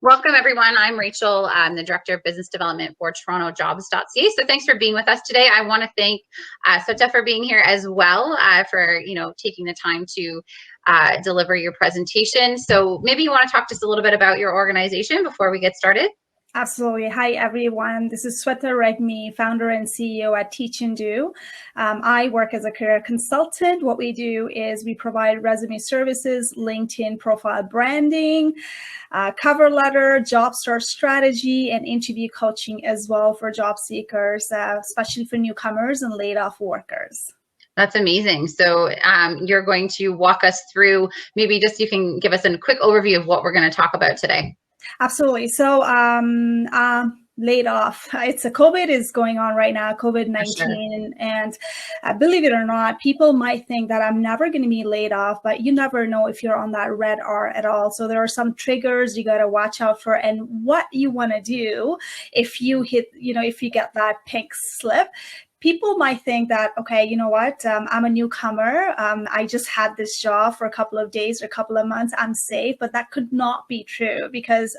Welcome, everyone. I'm Rachel. I'm the Director of Business Development for TorontoJobs.ca. So thanks for being with us today. I want to thank Sweta for being here as well, for taking the time to deliver your presentation. So maybe you want to talk just a little bit about your organization before we get started. Absolutely. Hi, everyone. This is Sweta Regmi, founder and CEO at Teach and Do. I work as a career consultant. What we do is we provide resume services, LinkedIn profile branding, cover letter, job search strategy, and interview coaching as well for job seekers, especially for newcomers and laid off workers. That's amazing. So you're going to walk us through, maybe just you can give us a quick overview of what we're going to talk about today. Absolutely. So laid off. COVID is going on right now, COVID-19. Sure. And believe it or not, people might think that I'm never going to be laid off, but you never know if you're on that red R at all. So there are some triggers you got to watch out for, and what you want to do if you hit, if you get that pink slip. People might think that, okay, you know what, I'm a newcomer. I just had this job for a couple of days or a couple of months. I'm safe, but that could not be true because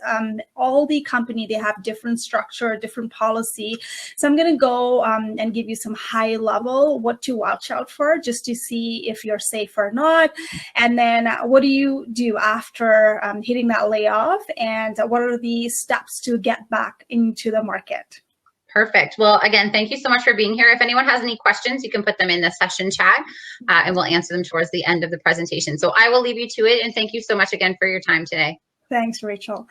all the company, they have different structure, different policy. So I'm going to go and give you some high level what to watch out for just to see if you're safe or not. And then what do you do after hitting that layoff, and what are the steps to get back into the market? Perfect. Well, again, thank you so much for being here. If anyone has any questions, you can put them in the session chat and we'll answer them towards the end of the presentation. So I will leave you to it, and thank you so much again for your time today. Thanks, Rachel.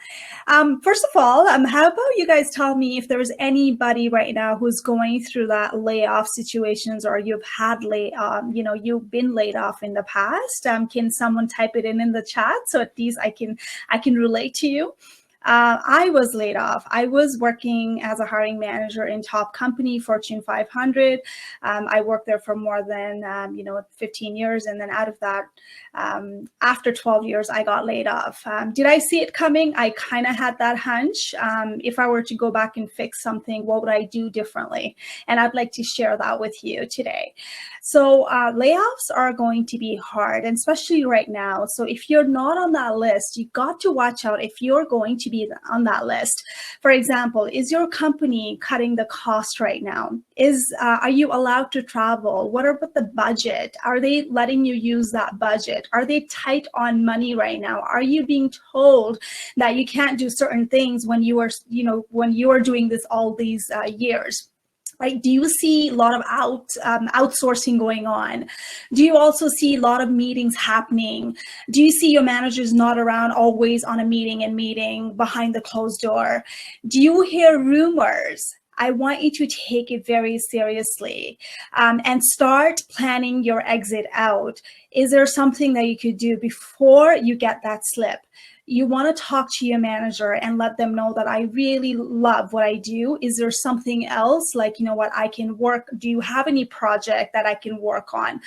First of all, how about you guys tell me if there's anybody right now who's going through that layoff situations, or you've had you've been laid off in the past. Can someone type it in the chat so at least I can relate to you? I was laid off. I was working as a hiring manager in top company, Fortune 500. I worked there for more than 15 years, and then out of that, after 12 years, I got laid off. Did I see it coming? I kind of had that hunch. If I were to go back and fix something, what would I do differently? And I'd like to share that with you today. So layoffs are going to be hard, and especially right now. So if you're not on that list, you got to watch out if you're going to be on that list. For example, is your company cutting the cost right now? Are you allowed to travel? What about the budget? Are they letting you use that budget? Are they tight on money right now? Are you being told that you can't do certain things when you are doing this all these years? Right? Do you see a lot of outsourcing going on? Do you also see a lot of meetings happening? Do you see your managers not around, always on a meeting behind the closed door? Do you hear rumors? I want you to take it very seriously and start planning your exit out. Is there something that you could do before you get that slip? You want to talk to your manager and let them know that I really love what I do. Is there something else, like, what I can work? Do you have any project that I can work on?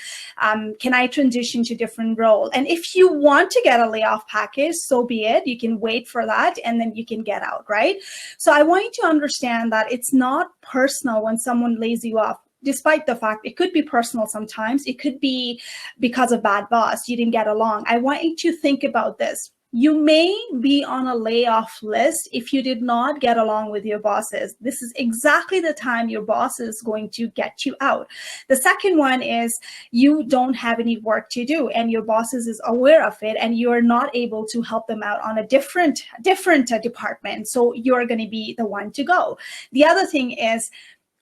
Can I transition to different role? And if you want to get a layoff package, so be it. You can wait for that and then you can get out, right? So I want you to understand that it's not personal when someone lays you off. Despite the fact it could be personal sometimes, it could be because of bad boss, you didn't get along. I want you to think about this. You may be on a layoff list if you did not get along with your bosses. This is exactly the time your boss is going to get you out. The second one is you don't have any work to do and your bosses is aware of it and you are not able to help them out on a different department. So you're going to be the one to go. The other thing is,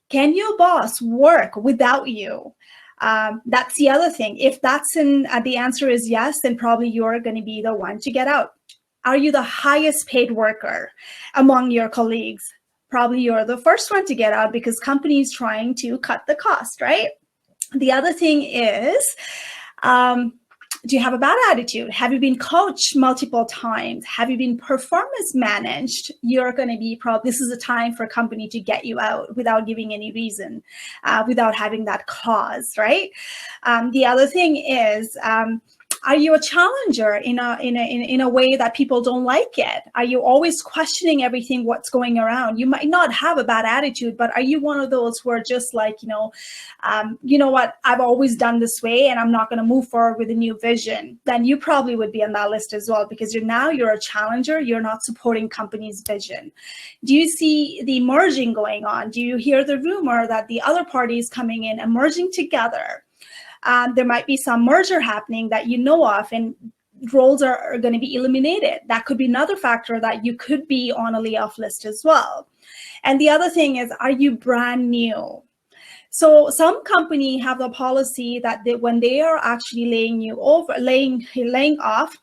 can your boss work without you? That's the other thing. If the answer is yes, then probably you're going to be the one to get out. Are you the highest paid worker among your colleagues? Probably you're the first one to get out because companies trying to cut the cost, right? The other thing is, do you have a bad attitude? Have you been coached multiple times? Have you been performance managed? You're going to be this is a time for a company to get you out without giving any reason, without having that cause, right? The other thing is, Are you a challenger in a way that people don't like it? Are you always questioning everything, what's going around? You might not have a bad attitude, but are you one of those who are just like, you know what, I've always done this way and I'm not going to move forward with a new vision? Then you probably would be on that list as well, because you're a challenger. You're not supporting company's vision. Do you see the merging going on? Do you hear the rumor that the other party is coming in and merging together? There might be some merger happening that you know of, and roles are going to be eliminated. That could be another factor that you could be on a layoff list as well. And the other thing is, are you brand new? So some company have the policy that when they are actually laying off,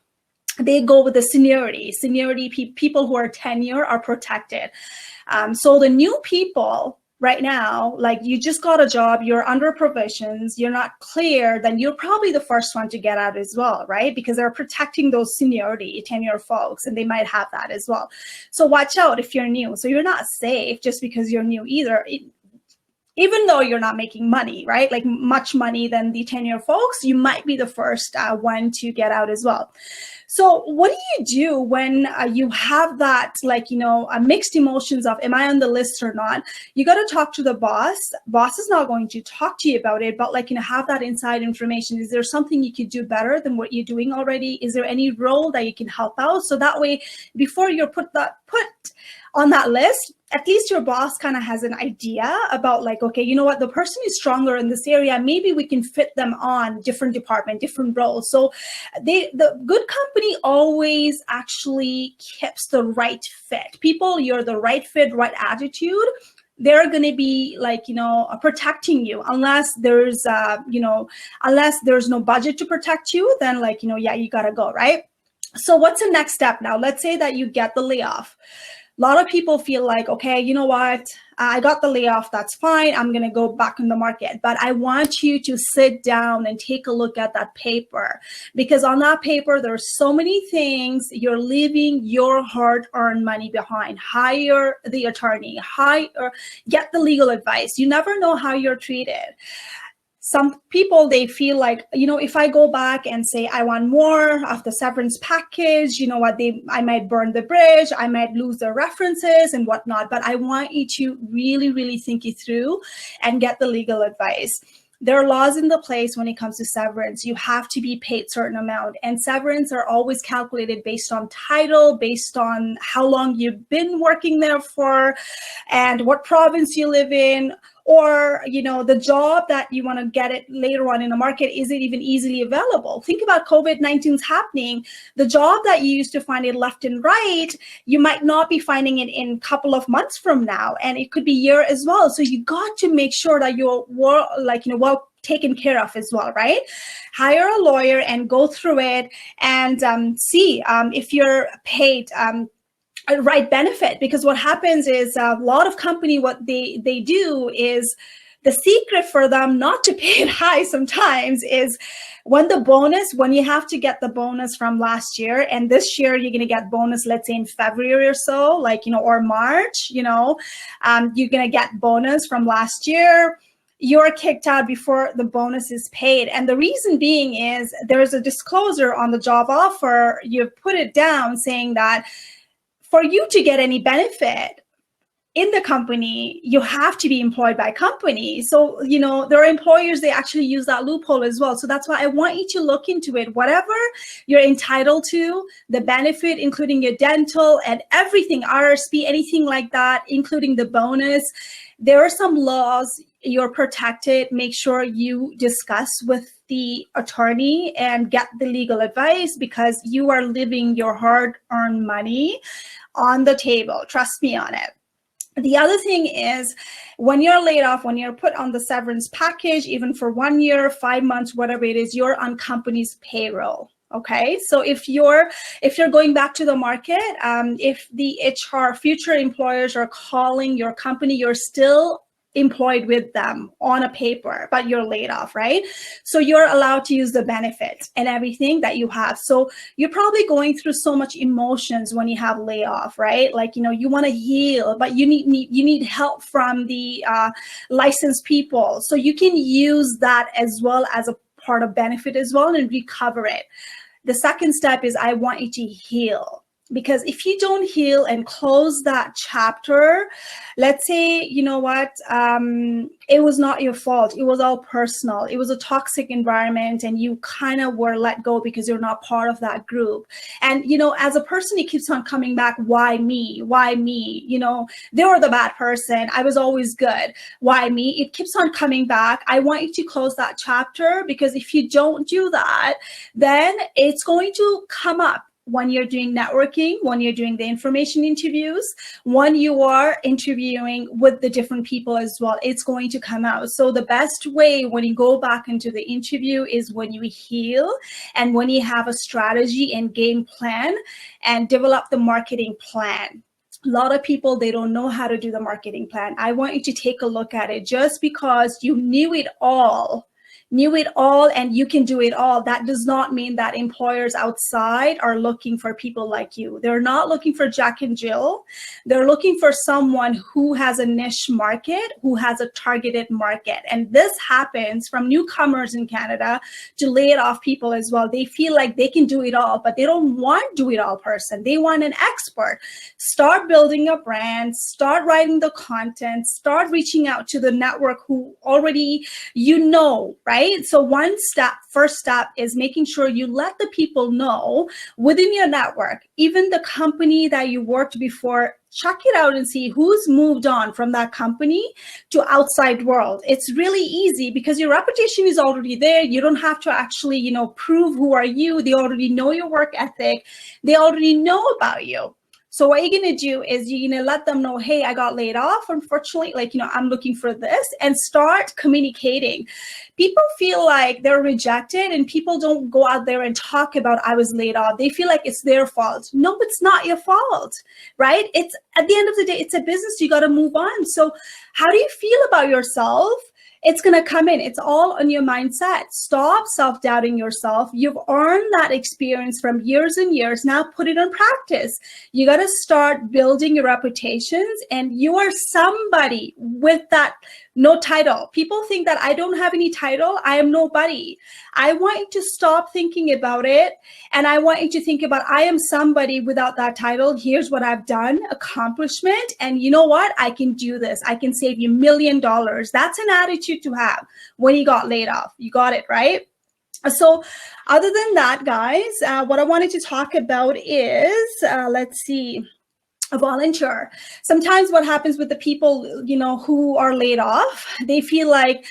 they go with the seniority. People who are tenure are protected. So the new people right now, like you just got a job, you're under provisions, you're not clear, then you're probably the first one to get out as well, right? Because they're protecting those seniority, tenure folks, and they might have that as well. So watch out if you're new. So you're not safe just because you're new either. Even though you're not making money, right? Like much money than the tenure folks, you might be the first one to get out as well. So what do you do when you have that, like, mixed emotions of, am I on the list or not? You got to talk to the boss. Boss is not going to talk to you about it, but have that inside information. Is there something you could do better than what you're doing already? Is there any role that you can help out? So that way, before you're put on that list, at least your boss kind of has an idea about like, okay, you know what, the person is stronger in this area. Maybe we can fit them on different department, different roles. So the good company always actually keeps the right fit. People, you're the right fit, right attitude. They're going to be like, protecting you unless there's, unless there's no budget to protect you, then like, yeah, you got to go, right? So what's the next step now? Let's say that you get the layoff. A lot of people feel like, okay, you know what? I got the layoff. That's fine. I'm going to go back in the market. But I want you to sit down and take a look at that paper, because on that paper, there's so many things you're leaving your hard-earned money behind. Hire the attorney, get the legal advice. You never know how you're treated. Some people, they feel like, if I go back and say, I want more of the severance package, you know what, I might burn the bridge, I might lose the references and whatnot. But I want you to really, really think it through and get the legal advice. There are laws in the place when it comes to severance. You have to be paid certain amount, and severance are always calculated based on title, based on how long you've been working there for, and what province you live in, or the job that you want to get it later on in the market, is it even easily available? Think about COVID-19's happening. The job that you used to find it left and right, you might not be finding it in a couple of months from now, and it could be a year as well. So you got to make sure that you're well taken care of as well, right? Hire a lawyer and go through it and see if you're paid a right benefit. Because what happens is a lot of company, what they do is, the secret for them not to pay it high sometimes is when you have to get the bonus from last year, and this year you're going to get bonus, let's say in February or so, or March, you're going to get bonus from last year. You're kicked out before the bonus is paid. And the reason being is there's a disclosure on the job offer. You put it down saying that for you to get any benefit in the company, you have to be employed by company. So, there are employers, they actually use that loophole as well. So that's why I want you to look into it. Whatever you're entitled to, the benefit, including your dental and everything, RSP, anything like that, including the bonus, there are some laws, you're protected. Make sure you discuss with the attorney and get the legal advice, because you are leaving your hard-earned money on the table. Trust me on it. The other thing is, when you're laid off, when you're put on the severance package, even for 1 year, 5 months, whatever it is, you're on company's payroll. Okay, so if you're going back to the market, if the future employers are calling your company, you're still employed with them on a paper, but you're laid off, right? So you're allowed to use the benefits and everything that you have. So you're probably going through so much emotions when you have layoff, right? You want to heal, but you need help from the licensed people. So you can use that as well as a part of benefit as well and recover it. The second step is I want you to heal. Because if you don't heal and close that chapter, let's say, you know what, it was not your fault. It was all personal. It was a toxic environment and you kind of were let go because you're not part of that group. And, you know, as a person, it keeps on coming back. Why me? Why me? You know, they were the bad person. I was always good. Why me? It keeps on coming back. I want you to close that chapter, because if you don't do that, then it's going to come up when you're doing networking, when you're doing the information interviews, when you are interviewing with the different people as well, it's going to come out. So the best way when you go back into the interview is when you heal and when you have a strategy and game plan and develop the marketing plan. A lot of people, they don't know how to do the marketing plan. I want you to take a look at it. Just because you knew it all and you can do it all, that does not mean that employers outside are looking for people like you. They're not looking for Jack and Jill. They're looking for someone who has a niche market, who has a targeted market. And this happens from newcomers in Canada to laid off people as well. They feel like they can do it all, but they don't want do it all person. They want an expert. Start building a brand, start writing the content, start reaching out to the network who already you know, right? So first step is making sure you let the people know within your network, even the company that you worked before, check it out and see who's moved on from that company to outside world. It's really easy because your reputation is already there. You don't have to actually, you know, prove who are you. They already know your work ethic. They already know about you. So what you're going to do is you're going to let them know, hey, I got laid off, unfortunately, like, you know, I'm looking for this, and start communicating. People feel like they're rejected and people don't go out there and talk about I was laid off. They feel like it's their fault. No, it's not your fault, right? It's at the end of the day, it's a business. You got to move on. So how do you feel about yourself? It's going to come in. It's all on your mindset. Stop self-doubting yourself. You've earned that experience from years and years. Now put it on practice. You got to start building your reputations, and you are somebody with that no title. People think that I don't have any title. I am nobody. I want you to stop thinking about it. And I want you to think about, I am somebody without that title. Here's what I've done, accomplishment. And you know what? I can do this. I can save you $1 million. That's an attitude to have when you got laid off. You got it, right? So other than that, guys, what I wanted to talk about is, let's see, a volunteer. Sometimes what happens with the people, you know, who are laid off, they feel like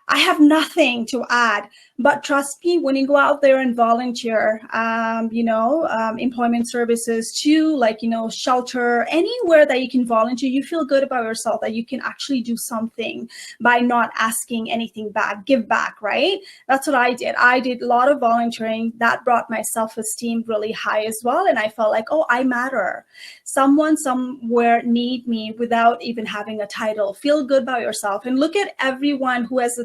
I have nothing to add. But trust me, when you go out there and volunteer, employment services to, like, you know, shelter, anywhere that you can volunteer, you feel good about yourself that you can actually do something by not asking anything back, give back, right? That's what I did. I did a lot of volunteering. That brought my self-esteem really high as well. And I felt like, oh, I matter. Someone somewhere need me without even having a title. Feel good about yourself and look at everyone who is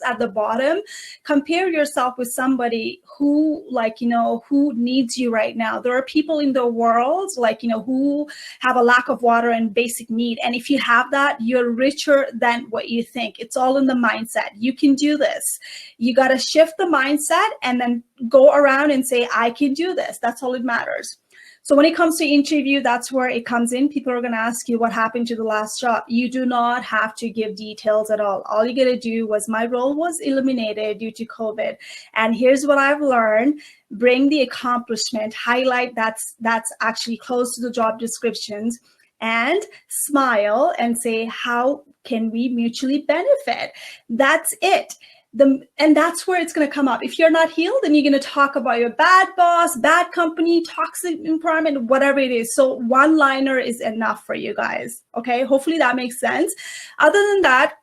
at the bottom. Compare yourself with somebody who, like, you know, who needs you right now. There are people in the world, like, you know, who have a lack of water and basic need. And if you have that, you're richer than what you think. It's all in the mindset. You can do this. You got to shift the mindset and then go around and say, I can do this. That's all that matters. So when it comes to interview, that's where it comes in. People are going to ask you what happened to the last job. You do not have to give details at all. All you got to do was, my role was eliminated due to COVID. And here's what I've learned. Bring the accomplishment, highlight that's actually close to the job descriptions, and smile and say, how can we mutually benefit? That's it. And that's where it's going to come up. If you're not healed, then you're going to talk about your bad boss, bad company, toxic environment, whatever it is. So one-liner is enough for you guys. Okay, hopefully that makes sense. Other than that,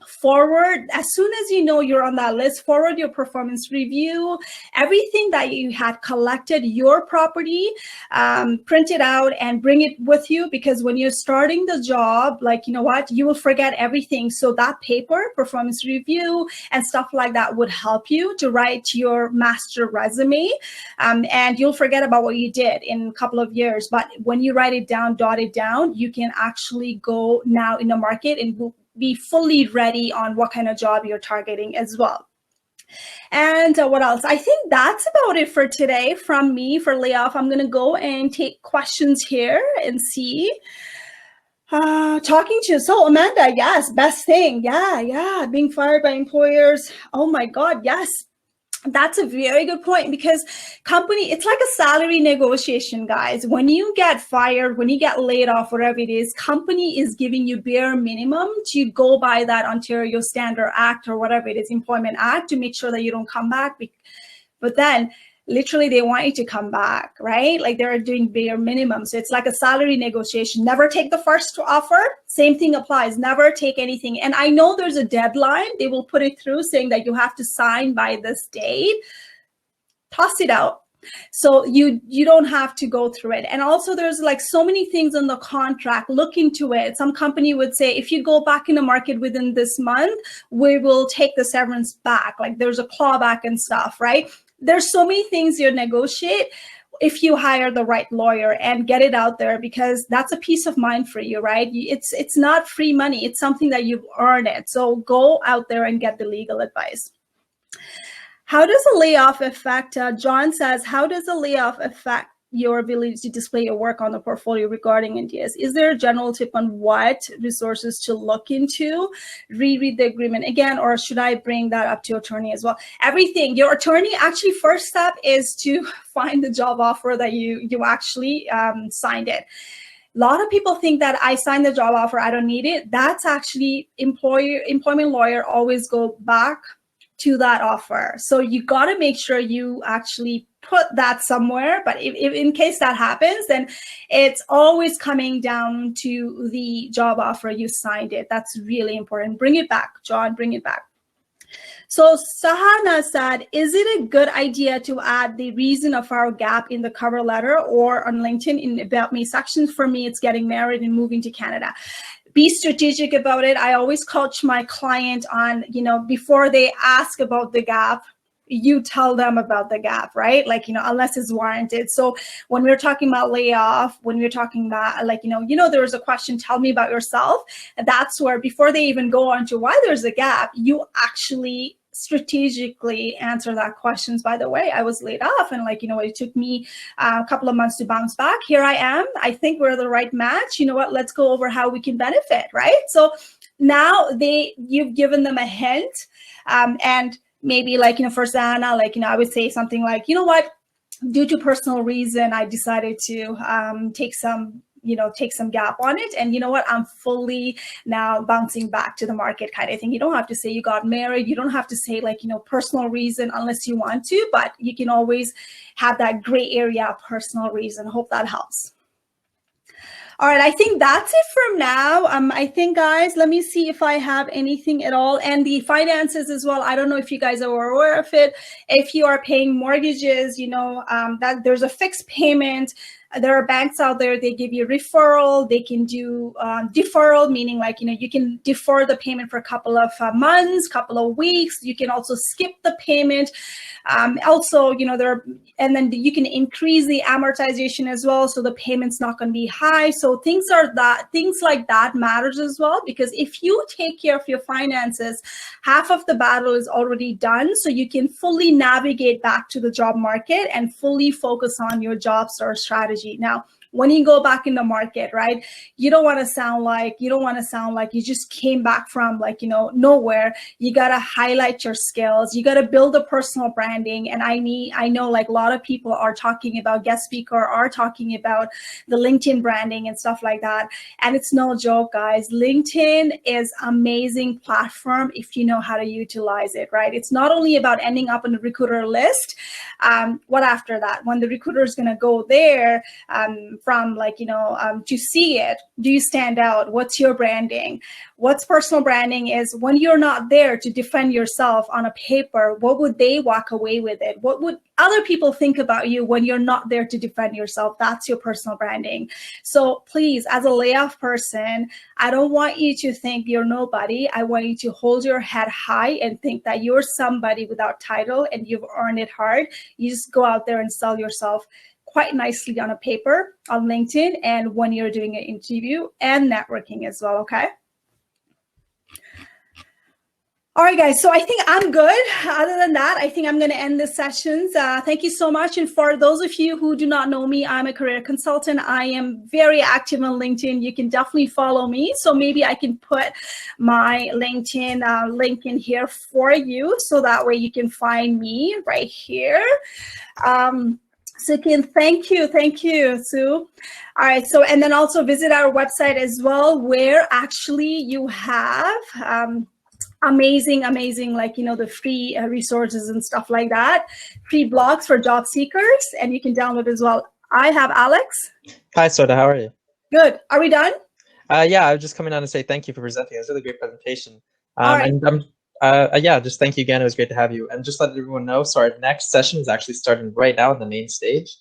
forward, as soon as you know you're on that list, forward your performance review, everything that you had collected, your property, print it out and bring it with you, because when you're starting the job, like, you know what, you will forget everything. So that paper, performance review and stuff like that would help you to write your master resume, and you'll forget about what you did in a couple of years. But when you write it down, dot it down, you can actually go now in the market and be fully ready on what kind of job you're targeting as well. And what else? I think that's about it for today from me for layoff. I'm going to go and take questions here and see. Talking to you. So Amanda, yes, best thing. Yeah. Being fired by employers. Oh my God, yes. That's a very good point because it's like a salary negotiation, guys. When you get fired, when you get laid off, whatever it is, company is giving you bare minimum to go by that Ontario Standard Act or whatever it is, Employment Act, to make sure that you don't come back. But then literally they want you to come back, right? Like they're doing bare minimum. So it's like a salary negotiation. Never take the first offer. Same thing applies. Never take anything. And I know there's a deadline. They will put it through saying that you have to sign by this date. Toss it out. So you don't have to go through it. And also there's like so many things in the contract. Look into it. Some company would say, if you go back in the market within this month, we will take the severance back. Like there's a clawback and stuff, right? There's so many things you negotiate if you hire the right lawyer and get it out there, because that's a peace of mind for you, right? It's not free money. It's something that you've earned it. So go out there and get the legal advice. How does a layoff affect, John says, how does a layoff affect your ability to display your work on the portfolio regarding NDS? Is there a general tip on what resources to look into? Reread the agreement again, or should I bring that up to attorney as well? Everything. Your attorney, actually, first step is to find the job offer that you actually signed it. A lot of people think that I signed the job offer, I don't need it. That's actually employment lawyer always go back to that offer. So you got to make sure you actually put that somewhere. But if in case that happens, then it's always coming down to the job offer you signed it. That's really important. Bring it back, John, bring it back. So Sahana said, is it a good idea to add the reason of our gap in the cover letter or on LinkedIn in About Me section? For me, it's getting married and moving to Canada. Be strategic about it. I always coach my client on, before they ask about the gap, you tell them about the gap, right? Like, unless it's warranted. So when we're talking about layoff, when we're talking about there was a question, tell me about yourself. And that's where, before they even go on to why there's a gap, you actually strategically answer that questions. By the way, I was laid off and it took me a couple of months to bounce back. Here I am. I think we're the right match. You know what? Let's go over how we can benefit, right? So now you've given them a hint, and maybe for Zana, I would say something like, you know what, due to personal reason, I decided to take some gap on it. And you know what, I'm fully now bouncing back to the market kind of thing. You don't have to say you got married. You don't have to say personal reason unless you want to, but you can always have that gray area, personal reason. Hope that helps. All right, I think that's it for now. I think, guys, let me see if I have anything at all. And the finances as well. I don't know if you guys are aware of it. If you are paying mortgages, that there's a fixed payment. There are banks out there, they give you referral. They can do deferral, meaning you can defer the payment for a couple of months, couple of weeks. You can also skip the payment. Also, and then you can increase the amortization as well. So the payment's not going to be high. So things like that matters as well, because if you take care of your finances, half of the battle is already done. So you can fully navigate back to the job market and fully focus on your job search strategy. Now, when you go back in the market, right, you don't want to sound like you just came back from nowhere. You got to highlight your skills. You got to build a personal branding. And I know a lot of people are talking about, guest speaker are talking about the LinkedIn branding and stuff like that. And it's no joke, guys. LinkedIn is amazing platform if you know how to utilize it, right? It's not only about ending up on the recruiter list. What after that? When the recruiter is going to go there, to see it, do you stand out? What's your branding? What's personal branding is when you're not there to defend yourself on a paper, what would they walk away with it? What would other people think about you when you're not there to defend yourself? That's your personal branding. So please, as a layoff person, I don't want you to think you're nobody. I want you to hold your head high and think that you're somebody without title and you've earned it hard. You just go out there and sell yourself quite nicely on a paper, on LinkedIn, and when you're doing an interview and networking as well, okay? All right, guys. So I think I'm good. Other than that, I think I'm going to end this sessions. Thank you so much. And for those of you who do not know me, I'm a career consultant. I am very active on LinkedIn. You can definitely follow me. So maybe I can put my LinkedIn link in here for you. So that way you can find me right here. So again, thank you, Sue. All right, so and then also visit our website as well, where actually you have amazing, like, the free resources and stuff like that, free blogs for job seekers, and you can download as well. I have Alex. Hi, Soda. How are you? Good. Are we done? Yeah, I was just coming on to say thank you for presenting. It was a really great presentation. All right. And yeah, just thank you again. It was great to have you. And just let everyone know, so our next session is actually starting right now on the main stage.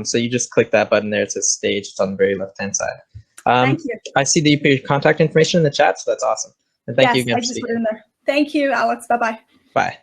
So you just click that button there. It says stage. It's on the very left-hand side. Thank you. I see that you put your contact information in the chat, so that's awesome. And thank you again I for just speaking. put it in there. Thank you, Alex. Bye-bye. Bye.